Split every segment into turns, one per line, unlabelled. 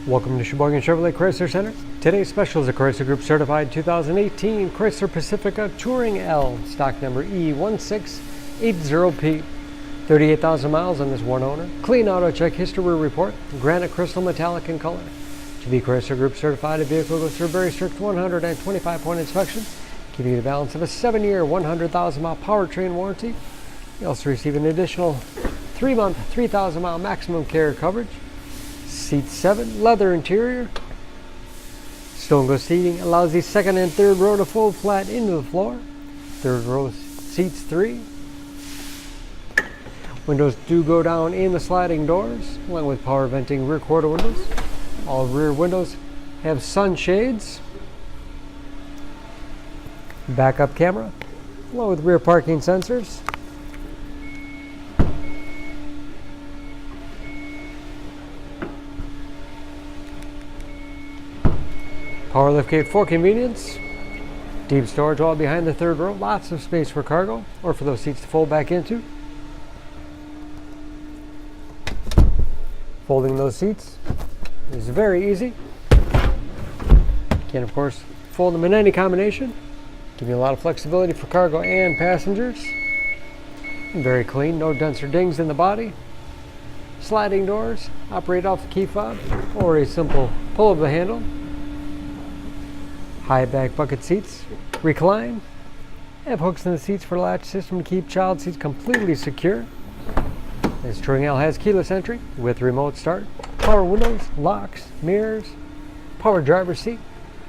Welcome to Sheboygan Chevrolet Chrysler Center. Today's special is a Chrysler Group certified 2018 Chrysler Pacifica Touring L, stock number E1680P. 38,000 miles on this one owner. Clean auto check history report. Granite Crystal Metallic in color. To be Chrysler Group certified, the vehicle goes through a very strict 125-point inspection, giving you the balance of a 7-year, 100,000-mile powertrain warranty. You also receive an additional 3-month, 3,000-mile maximum carrier coverage. Seat 7, leather interior. Stone go seating allows the second and third row to fold flat into the floor. Third row seats 3. Windows do go down in the sliding doors, along with power venting rear quarter windows. All rear windows have sunshades. Backup camera, along with rear parking sensors. Power liftgate for convenience. Deep storage all behind the third row. Lots of space for cargo or for those seats to fold back into. Folding those seats is very easy. You can, of course, fold them in any combination. Give you a lot of flexibility for cargo and passengers. Very clean, no dents or dings in the body. Sliding doors operate off the key fob or a simple pull of the handle. High back bucket seats recline. Have hooks in the seats for latch system to keep child seats completely secure. This Touring L has keyless entry with remote start, power windows, locks, mirrors, power driver's seat,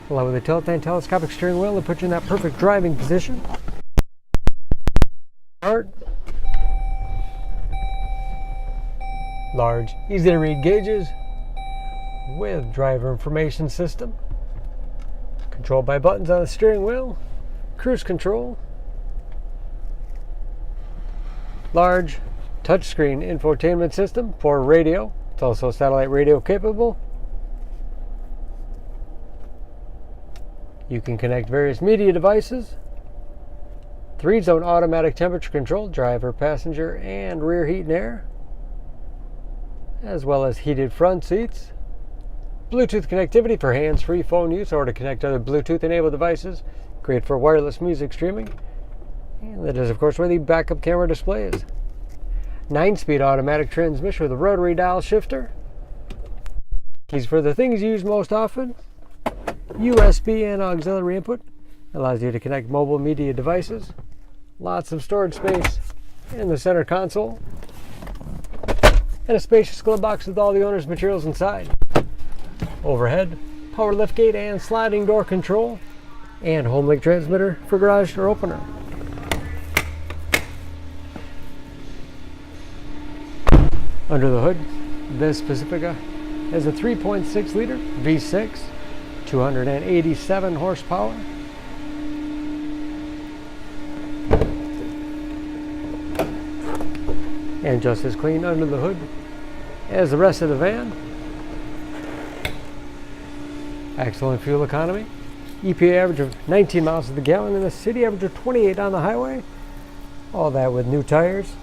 along with a tilt and telescopic steering wheel to put you in that perfect driving position. Start. Large, easy to read gauges with driver information system. Controlled by buttons on the steering wheel, cruise control, large touchscreen infotainment system for radio. It's also satellite radio capable. You can connect various media devices. 3-zone automatic temperature control, driver, passenger, and rear heat and air, as well as heated front seats. Bluetooth connectivity for hands-free phone use or to connect other Bluetooth-enabled devices. Great for wireless music streaming. And that is, of course, where the backup camera display is. 9-speed automatic transmission with a rotary dial shifter. Keys for the things used most often. USB and auxiliary input. Allows you to connect mobile media devices. Lots of storage space in the center console. And a spacious glove box with all the owner's materials inside. Overhead, power liftgate and sliding door control, and home link transmitter for garage door opener. Under the hood, this Pacifica has a 3.6-liter V6, 287 horsepower. And just as clean under the hood as the rest of the van. Excellent fuel economy. EPA average of 19 miles to the gallon and a city average of 28 on the highway. All that with new tires.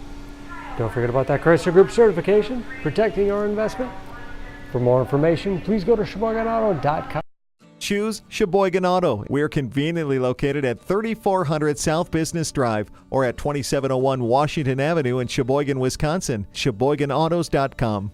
Don't forget about that Chrysler Group certification, protecting your investment. For more information, please go to SheboyganAuto.com.
Choose Sheboygan Auto. We're conveniently located at 3400 South Business Drive or at 2701 Washington Avenue in Sheboygan, Wisconsin. SheboyganAutos.com.